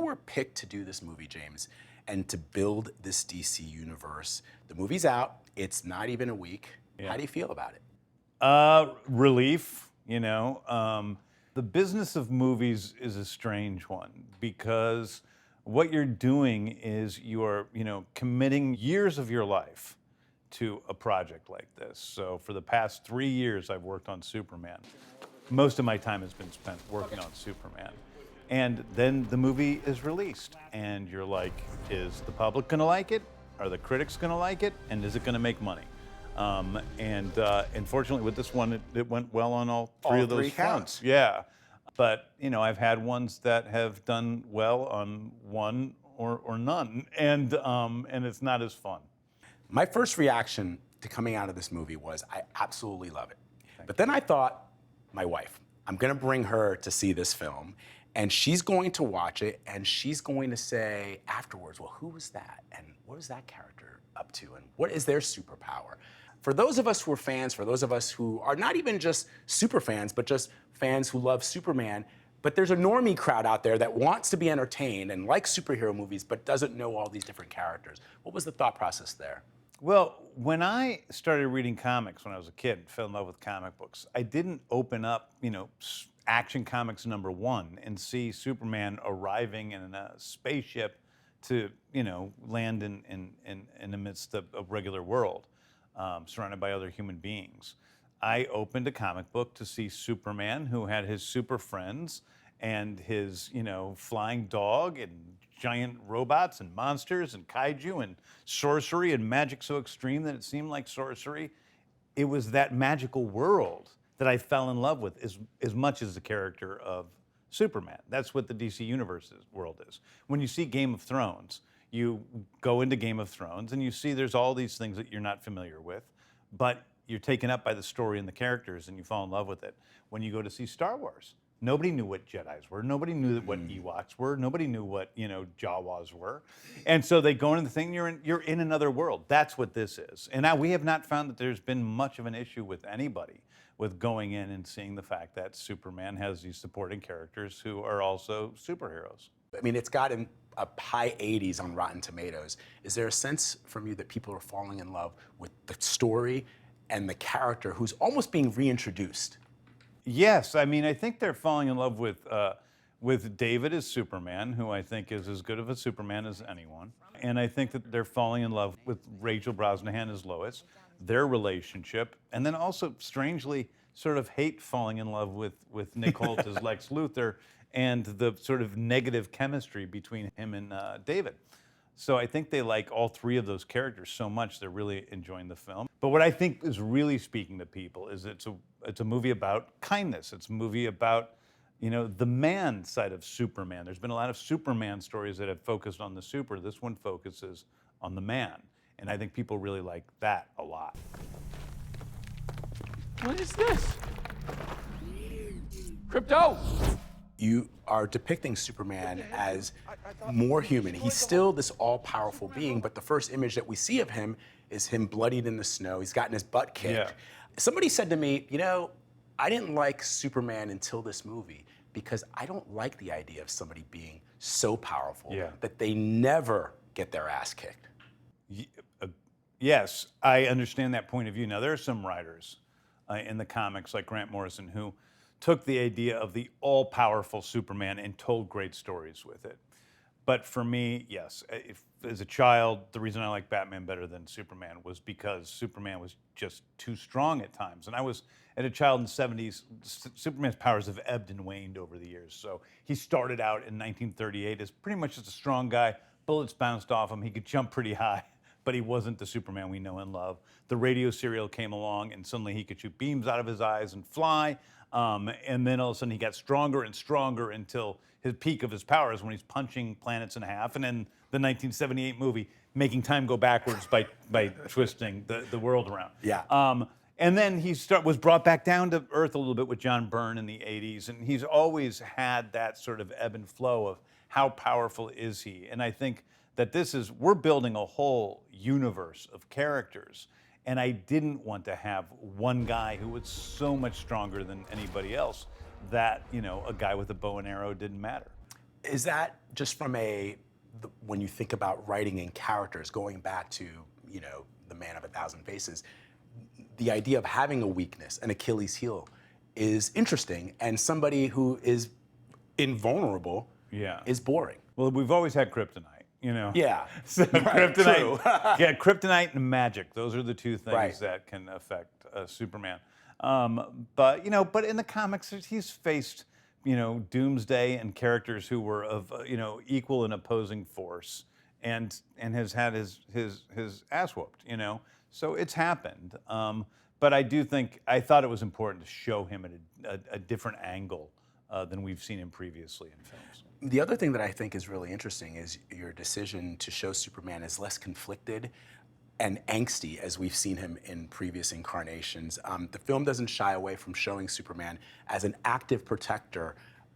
were picked to do this movie, James, and to build this DC universe, the movie's out. It's not even a week. Yeah. How do you feel about it? Relief, you know. The business of movies is a strange one because what you're doing is you're, committing years of your life to a project like this. So for the past 3 years, I've worked on Superman. Most of my time has been spent working on Superman. And then the movie is released, and you're like, is the public gonna like it? Are the critics gonna like it? And is it gonna make money? And fortunately with this one, it went well on all three of those fronts. Yeah. But, I've had ones that have done well on one or none, and it's not as fun. My first reaction to coming out of this movie was, I absolutely love it. But then I thought, my wife, I'm gonna bring her to see this film, and she's going to watch it, and she's going to say afterwards, well, who was that? And what is that character up to? And what is their superpower? For those of us who are fans, for those of us who are not even just super fans, but just fans who love Superman, but there's a normie crowd out there that wants to be entertained and likes superhero movies, but doesn't know all these different characters. What was the thought process there? Well, when I started reading comics when I was a kid, fell in love with comic books, I didn't open up, Action Comics #1 and see Superman arriving in a spaceship to, land in the midst of a regular world, surrounded by other human beings. I opened a comic book to see Superman, who had his super friends and his, flying dog and giant robots and monsters and kaiju and sorcery and magic so extreme that it seemed like sorcery. It was that magical world that I fell in love with as much as the character of Superman. That's what the DC Universe world is. When you see Game of Thrones, you go into Game of Thrones and you see there's all these things that you're not familiar with, but you're taken up by the story and the characters and you fall in love with it. When you go to see Star Wars, nobody knew what Jedis were. Nobody knew what Ewoks were. Nobody knew what, Jawas were. And so they go into the thing, you're in another world. That's what this is. And now we have not found that there's been much of an issue with anybody with going in and seeing the fact that Superman has these supporting characters who are also superheroes. I mean, it's gotten a high 80s on Rotten Tomatoes. Is there a sense from you that people are falling in love with the story and the character who's almost being reintroduced? Yes, I mean, I think they're falling in love with David as Superman, who I think is as good of a Superman as anyone. And I think that they're falling in love with Rachel Brosnahan as Lois, their relationship, and then also, strangely, sort of hate falling in love with Nick Holt as Lex Luthor and the sort of negative chemistry between him and David. So I think they like all three of those characters so much they're really enjoying the film. But what I think is really speaking to people is it's a movie about kindness. It's a movie about, the man side of Superman. There's been a lot of Superman stories that have focused on the super. This one focuses on the man. And I think people really like that a lot. What is this? Crypto! You are depicting Superman as more human. He's still this all-powerful being, but the first image that we see of him is him bloodied in the snow. He's gotten his butt kicked. Yeah. Somebody said to me, I didn't like Superman until this movie because I don't like the idea of somebody being so powerful that they never get their ass kicked. Yes, I understand that point of view. Now, there are some writers in the comics, like Grant Morrison, who took the idea of the all-powerful Superman and told great stories with it. But for me, yes, as a child, the reason I like Batman better than Superman was because Superman was just too strong at times. And I was, as a child in the 70s, Superman's powers have ebbed and waned over the years. So he started out in 1938 as pretty much just a strong guy. Bullets bounced off him. He could jump pretty high, but he wasn't the Superman we know and love. The radio serial came along, and suddenly he could shoot beams out of his eyes and fly. And then all of a sudden he got stronger and stronger until his peak of his powers when he's punching planets in half. And in the 1978 movie, making time go backwards by twisting the world around. Yeah. And then he was brought back down to earth a little bit with John Byrne in the 80s. And he's always had that sort of ebb and flow of how powerful is he. And I think that we're building a whole universe of characters. And I didn't want to have one guy who was so much stronger than anybody else that, a guy with a bow and arrow didn't matter. Is that just from when you think about writing and characters, going back to, the Man of a Thousand Faces, the idea of having a weakness, an Achilles heel, is interesting, and somebody who is invulnerable Yeah. is boring. Well, we've always had kryptonite, Yeah. So Right, kryptonite, true. yeah, kryptonite and magic. Those are the two things Right. that can affect Superman. But in the comics, he's faced, doomsday and characters who were of, equal and opposing force, and has had his ass whooped. So it's happened. But I thought it was important to show him at a different angle than we've seen him previously in films. The other thing that I think is really interesting is your decision to show Superman as less conflicted and angsty as we've seen him in previous incarnations. The film doesn't shy away from showing Superman as an active protector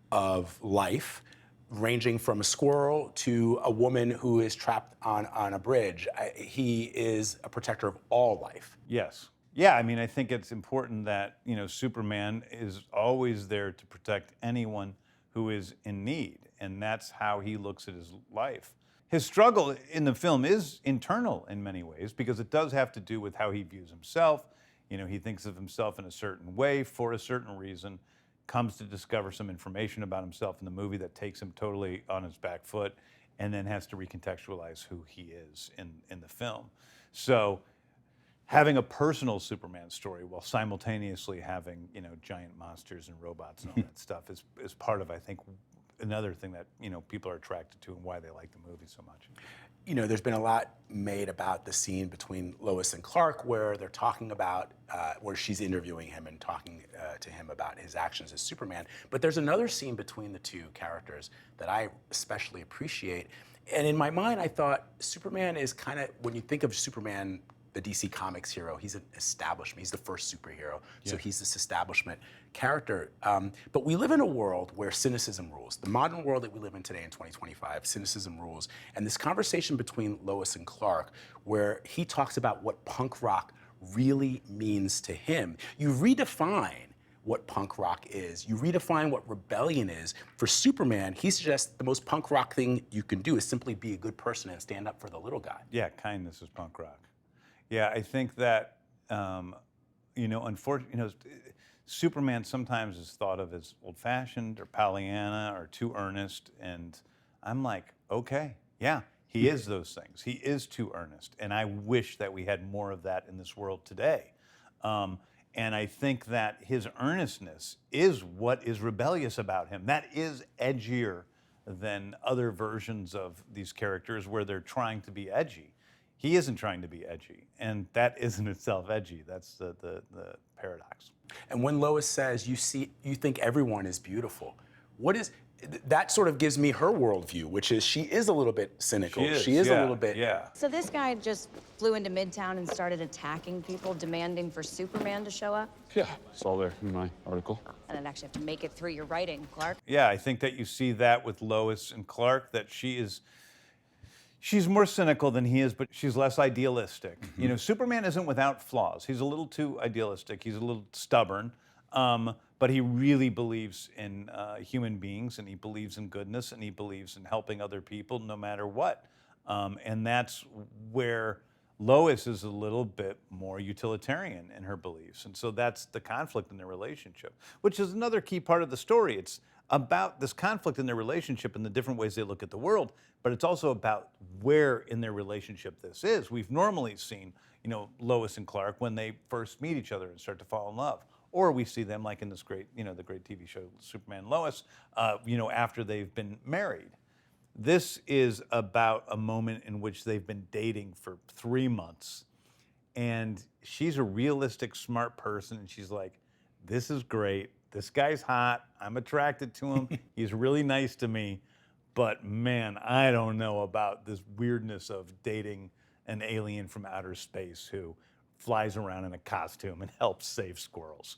of life, ranging from a squirrel to a woman who is trapped on a bridge. He is a protector of all life. Yes. Yeah, I mean, I think it's important that, Superman is always there to protect anyone who is in need, and that's how he looks at his life. His struggle in the film is internal in many ways, because it does have to do with how he views himself. He thinks of himself in a certain way for a certain reason, comes to discover some information about himself in the movie that takes him totally on his back foot, and then has to recontextualize who he is in the film. So having a personal Superman story while simultaneously having, giant monsters and robots and all that stuff is part of, I think, another thing that, people are attracted to and why they like the movie so much. There's been a lot made about the scene between Lois and Clark where they're talking about, where she's interviewing him and talking to him about his actions as Superman. But there's another scene between the two characters that I especially appreciate. And in my mind, I thought Superman is kind of, when you think of Superman, the DC Comics hero, he's an establishment. He's the first superhero, so he's this establishment character. But we live in a world where cynicism rules. The modern world that we live in today in 2025, cynicism rules. And this conversation between Lois and Clark, where he talks about what punk rock really means to him. You redefine what punk rock is. You redefine what rebellion is. For Superman, he suggests the most punk rock thing you can do is simply be a good person and stand up for the little guy. Yeah, kindness is punk rock. Yeah, I think that, unfortunately, Superman sometimes is thought of as old-fashioned or Pollyanna or too earnest, and I'm like, okay, yeah, he is those things. He is too earnest, and I wish that we had more of that in this world today. And I think that his earnestness is what is rebellious about him. That is edgier than other versions of these characters where they're trying to be edgy. He isn't trying to be edgy, and that isn't itself edgy. That's the paradox. And when Lois says, you think everyone is beautiful, that sort of gives me her worldview, which is she is a little bit cynical. She is a little bit. Yeah. So this guy just flew into Midtown and started attacking people, demanding for Superman to show up? Yeah, it's all there in my article. And I'd actually have to make it through your writing, Clark. Yeah, I think that you see that with Lois and Clark, that she's more cynical than he is, but she's less idealistic. Mm-hmm. Superman isn't without flaws. He's a little too idealistic. He's a little stubborn, but he really believes in human beings, and he believes in goodness, and he believes in helping other people no matter what. And that's where Lois is a little bit more utilitarian in her beliefs. And so that's the conflict in their relationship, which is another key part of the story. It's about this conflict in their relationship and the different ways they look at the world, but it's also about where in their relationship this is. We've normally seen, Lois and Clark when they first meet each other and start to fall in love. Or we see them like in this great, the great TV show, Superman and Lois, after they've been married. This is about a moment in which they've been dating for 3 months, and she's a realistic, smart person, and she's like, this is great. This guy's hot. I'm attracted to him. He's really nice to me. But man, I don't know about this weirdness of dating an alien from outer space who flies around in a costume and helps save squirrels,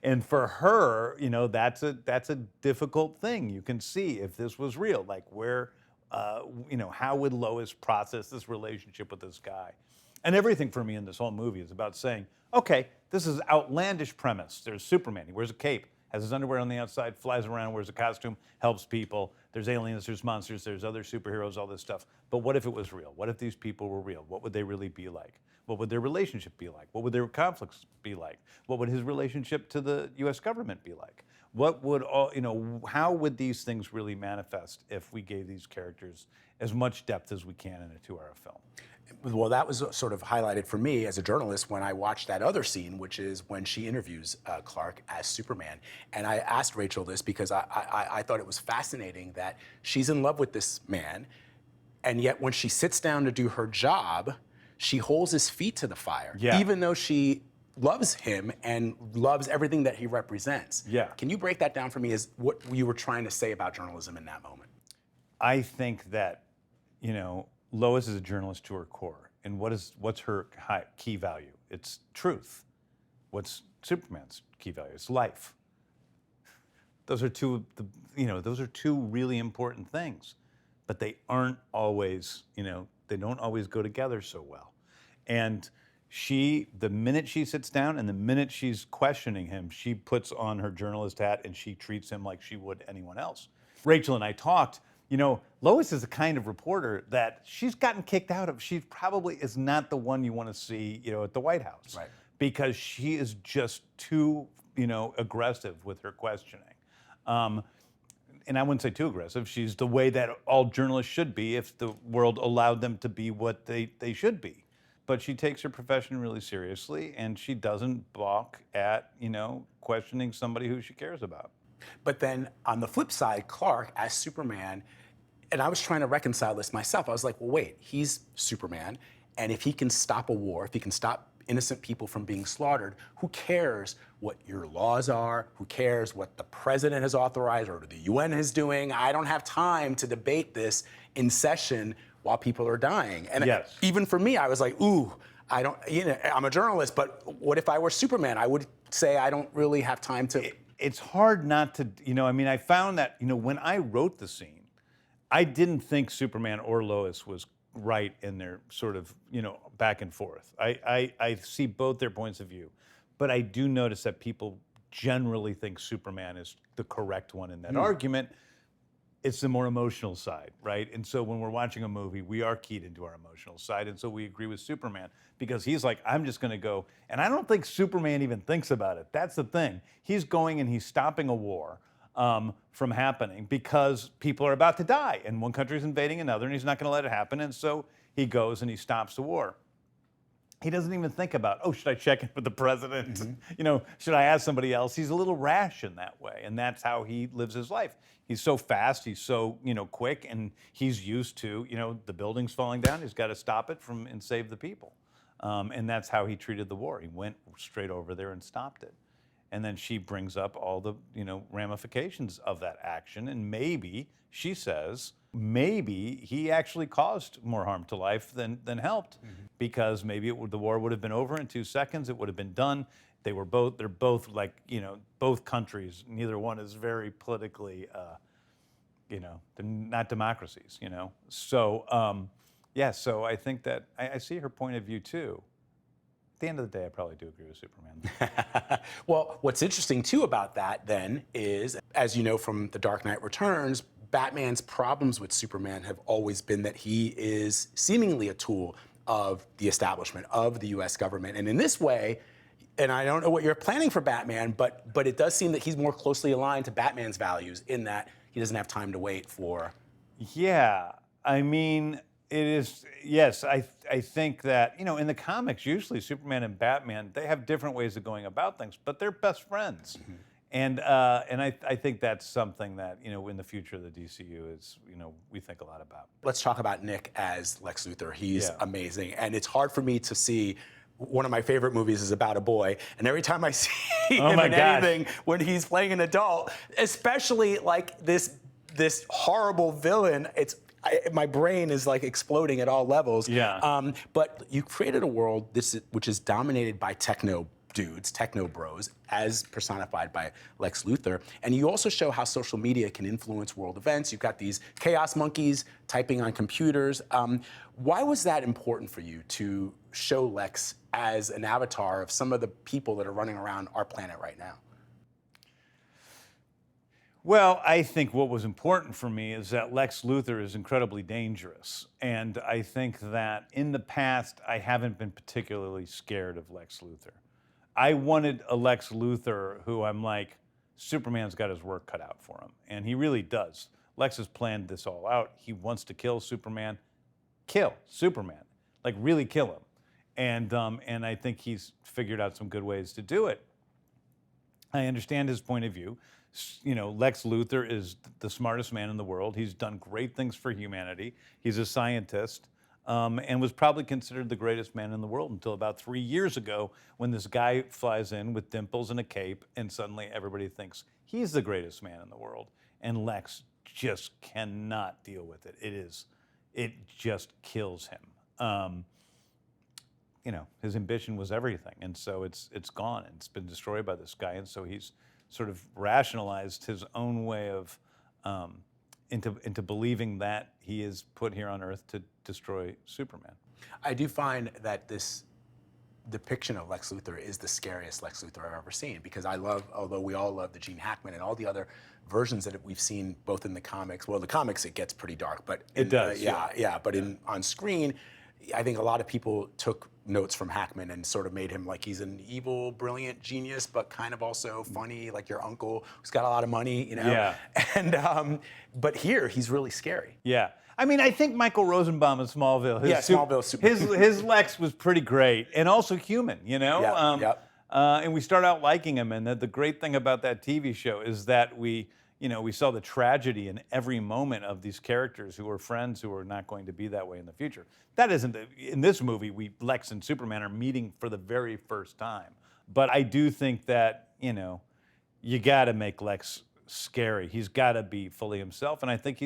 And for her, that's a difficult thing. You can see if this was real, like how would Lois process this relationship with this guy? And everything for me in this whole movie is about saying, okay, this is outlandish premise. There's Superman. He wears a cape, has his underwear on the outside, flies around, wears a costume, helps people. there's aliens, there's monsters, there's other superheroes, all this stuff. But what if it was real? What if these people were real? What would they really be like? What would their relationship be like? What would their conflicts be like? What would his relationship to the U.S. government be like? What would how would these things really manifest if we gave these characters as much depth as we can in a 2-hour film? Well, that was sort of highlighted for me as a journalist when I watched that other scene, which is when she interviews Clark as Superman. And I asked Rachel this because I thought it was fascinating that she's in love with this man, and yet when she sits down to do her job, she holds his feet to the fire, even though she loves him and loves everything that he represents. Yeah. Can you break that down for me as what you were trying to say about journalism in that moment? I think that, Lois is a journalist to her core. And what's her key value? It's truth. What's Superman's key value? It's life. Those are two really important things. But they aren't always, they don't always go together so well. And the minute she sits down and the minute she's questioning him, she puts on her journalist hat and she treats him like she would anyone else. Rachel and I talked, Lois is the kind of reporter that she's gotten kicked out of. She probably is not the one you want to see, at the White House. Right. Because she is just too, aggressive with her questioning. And I wouldn't say too aggressive. She's the way that all journalists should be if the world allowed them to be what they should be. But she takes her profession really seriously, and she doesn't balk at, questioning somebody who she cares about. But then on the flip side, Clark as Superman, and I was trying to reconcile this myself. I was like, well, wait, he's Superman, and if he can stop a war, if he can stop innocent people from being slaughtered, who cares what your laws are? Who cares what the president has authorized or the UN is doing? I don't have time to debate this in session while people are dying. And even for me, I was like, ooh, I'm a journalist, but what if I were Superman? I would say I don't really have time to. It's hard not to, I found that, when I wrote the scene, I didn't think Superman or Lois was right in their sort of, back and forth. I see both their points of view, but I do notice that people generally think Superman is the correct one in that argument. It's the more emotional side, right? And so when we're watching a movie, we are keyed into our emotional side, and so we agree with Superman because he's like, I'm just gonna go, and I don't think Superman even thinks about it. That's the thing. He's going and he's stopping a war from happening because people are about to die, and one country's invading another, and he's not gonna let it happen, and so he goes and he stops the war. He doesn't even think about, should I check in with the president? Mm-hmm. Should I ask somebody else? He's a little rash in that way, and that's how he lives his life. He's so fast, he's so, quick, and he's used to, the buildings falling down, he's got to stop it and save the people. And that's how he treated the war. He went straight over there and stopped it. And then she brings up all the, ramifications of that action, and maybe, she says, maybe he actually caused more harm to life than helped, because maybe the war would have been over in 2 seconds. It would have been done. They're both like, both countries. Neither one is very politically, they're not democracies, So, so I think that I see her point of view too. At the end of the day, I probably do agree with Superman. Well, what's interesting too about that then is, as you know from The Dark Knight Returns, Batman's problems with Superman have always been that he is seemingly a tool of the establishment, of the US government. And in this way, and I don't know what you're planning for Batman, but it does seem that he's more closely aligned to Batman's values in that he doesn't have time to wait for. Yeah, I mean, it is, yes, I think that, in the comics, usually Superman and Batman, they have different ways of going about things, but they're best friends. Mm-hmm. And I think that's something that, in the future of the DCU is, we think a lot about. Let's talk about Nick as Lex Luthor. He's amazing. And it's hard for me to see. One of my favorite movies is about a boy, and every time I see him in anything when he's playing an adult, especially like this horrible villain, my brain is like exploding at all levels. Yeah. But you created a world which is dominated by techno dudes, techno bros, as personified by Lex Luthor. And you also show how social media can influence world events. You've got these chaos monkeys typing on computers. Why was that important for you to show Lex as an avatar of some of the people that are running around our planet right now? Well, I think what was important for me is that Lex Luthor is incredibly dangerous. And I think that in the past, I haven't been particularly scared of Lex Luthor. I wanted a Lex Luthor who I'm like, Superman's got his work cut out for him. And he really does. Lex has planned this all out. He wants to kill Superman. Kill Superman. Like, really kill him. And I think he's figured out some good ways to do it. I understand his point of view. You know, Lex Luthor is the smartest man in the world. He's done great things for humanity. He's a scientist and was probably considered the greatest man in the world until about 3 years ago when this guy flies in with dimples and a cape and suddenly everybody thinks he's the greatest man in the world. And Lex just cannot deal with it. It just kills him. You know, his ambition was everything. And so it's gone and it's been destroyed by this guy. And so he's sort of rationalized his own way of into believing that he is put here on Earth to destroy Superman. I do find that this depiction of Lex Luthor is the scariest Lex Luthor I've ever seen, because although we all love the Gene Hackman and all the other versions that we've seen both in the comics, well, the comics, it gets pretty dark, but it does. But on screen, I think a lot of people took notes from Hackman and sort of made him like he's an evil, brilliant genius, but kind of also funny, like your uncle who's got a lot of money, you know? Yeah. And, but here, he's really scary. Yeah. I mean, I think Michael Rosenbaum in Smallville, Smallville, his Lex was pretty great and also human, you know? And we start out liking him. And the great thing about that TV show is that we saw the tragedy in every moment of these characters who were friends who are not going to be that way in the future. That isn't, in this movie, Lex and Superman are meeting for the very first time. But I do think that, you gotta make Lex scary. He's gotta be fully himself. And I think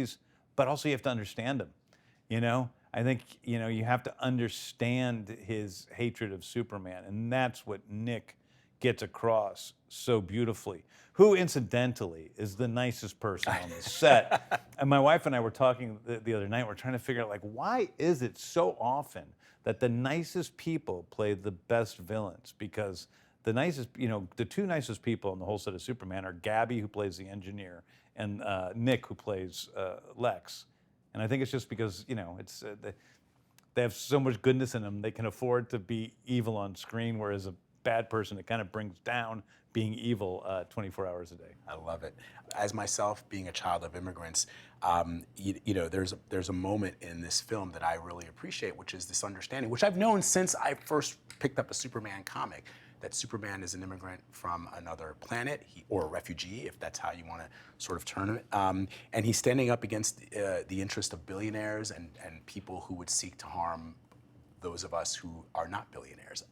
but also you have to understand him, I think, you have to understand his hatred of Superman. And that's what Nick gets across so beautifully, who incidentally is the nicest person on the set. And my wife and I were talking the other night, we're trying to figure out, like, why is it so often that the nicest people play the best villains? Because the nicest, the two nicest people in the whole set of Superman are Gabby, who plays the engineer, and Nick, who plays Lex. And I think it's just because, it's they have so much goodness in them, they can afford to be evil on screen, whereas a bad person, it kind of brings down being evil 24 hours a day. I love it. As myself, being a child of immigrants, there's a moment in this film that I really appreciate, which is this understanding, which I've known since I first picked up a Superman comic, that Superman is an immigrant from another planet, or a refugee, if that's how you want to sort of term it. And he's standing up against the interest of billionaires and people who would seek to harm those of us who are not billionaires.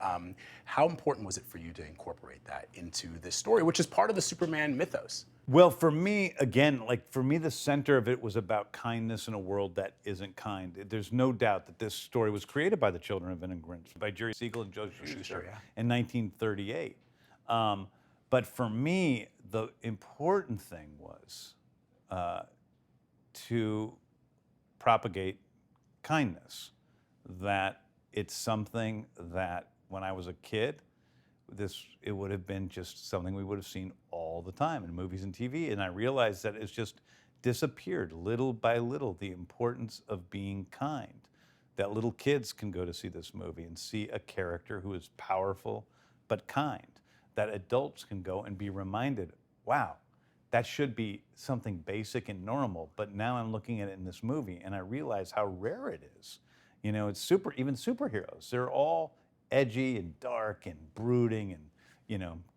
How important was it for you to incorporate that into this story, which is part of the Superman mythos? Well, for me, again, the center of it was about kindness in a world that isn't kind. There's no doubt that this story was created by the children of immigrants, by Jerry Siegel and Joe Shuster in 1938. But for me, the important thing was to propagate kindness, that it's something that when I was a kid, it would have been just something we would have seen all the time in movies and TV. And I realized that it's just disappeared little by little, the importance of being kind. That little kids can go to see this movie and see a character who is powerful but kind. That adults can go and be reminded, wow, that should be something basic and normal. But now I'm looking at it in this movie and I realize how rare it is. It's even superheroes. They're all edgy and dark and brooding and,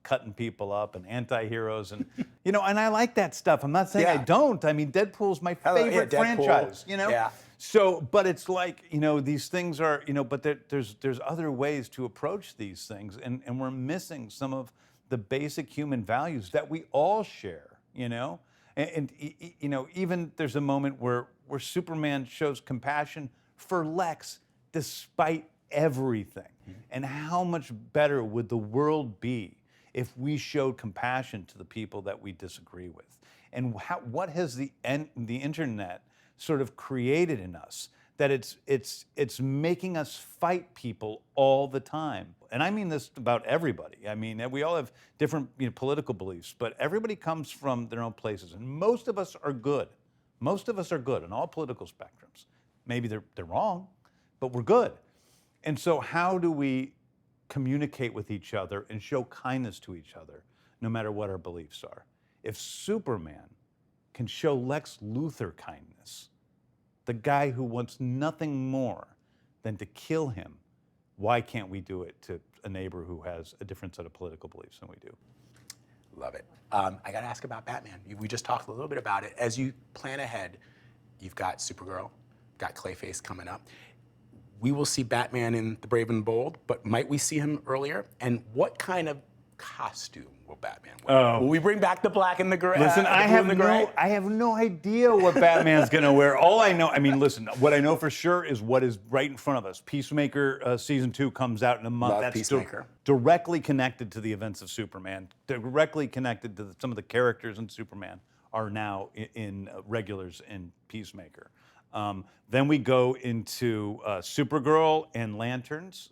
cutting people up, and anti-heroes and, and I like that stuff. I'm not saying I don't. I mean, Deadpool's my favorite franchise, Yeah. So, but it's like, these things are, but there's other ways to approach these things, and we're missing some of the basic human values that we all share, and even there's a moment where Superman shows compassion for Lex despite everything. And how much better would the world be if we showed compassion to the people that we disagree with? And what has the internet sort of created in us, that it's making us fight people all the time? and I mean this about everybody. I mean, we all have different political beliefs, but everybody comes from their own places, and most of us are good. Most of us are good on all political spectrums. Maybe they're wrong, but we're good. And so how do we communicate with each other and show kindness to each other, no matter what our beliefs are? If Superman can show Lex Luthor kindness, the guy who wants nothing more than to kill him, why can't we do it to a neighbor who has a different set of political beliefs than we do? Love it. I got to ask about Batman. We just talked a little bit about it. As you plan ahead, you've got Supergirl, got Clayface coming up. We will see Batman in The Brave and the Bold, but might we see him earlier? And what kind of costume will Batman wear? Oh. Will we bring back the black and the gray? Listen, the I blue and the gray? have no idea what Batman's gonna wear. All I know, I mean, listen, what I know for sure is what is right in front of us. Peacemaker season 2 comes out in a month. Love That's Peacemaker. Directly connected to the events of Superman. Directly connected to some of the characters in Superman are now in regulars in Peacemaker. Then we go into Supergirl and Lanterns,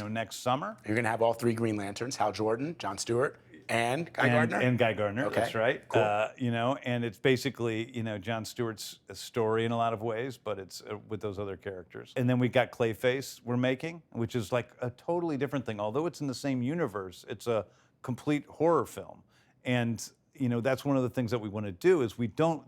next summer. You're going to have all 3 Green Lanterns, Hal Jordan, John Stewart, and Guy Gardner? And Guy Gardner, Okay, that's right. cool. And it's basically, John Stewart's story in a lot of ways, but it's with those other characters. And then we got Clayface we're making, which is like a totally different thing. Although it's in the same universe, it's a complete horror film. And, that's one of the things that we want to do is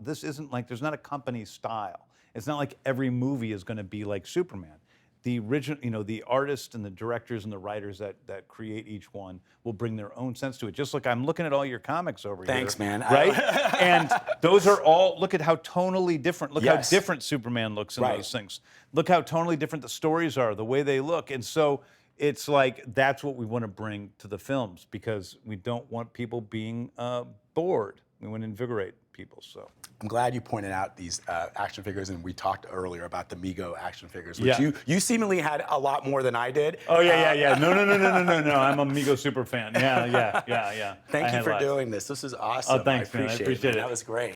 this isn't like, there's not a company style. It's not like every movie is going to be like Superman. The original, the artists and the directors and the writers that create each one will bring their own sense to it. Just like I'm looking at all your comics over here. Thanks, man. Right? And those are all, look at how tonally different, look Yes. how different Superman looks in Right. those things. Look how tonally different the stories are, the way they look. And so it's like, that's what we want to bring to the films because we don't want people being bored. We want to invigorate people, so. I'm glad you pointed out these action figures, and we talked earlier about the Mego action figures, which Yeah. you seemingly had a lot more than I did. Oh, yeah. No. I'm a Mego super fan. Yeah. Thank I you had for lots. doing this. This is awesome. Oh, thanks, I man. I appreciate appreciate it. it. That was great.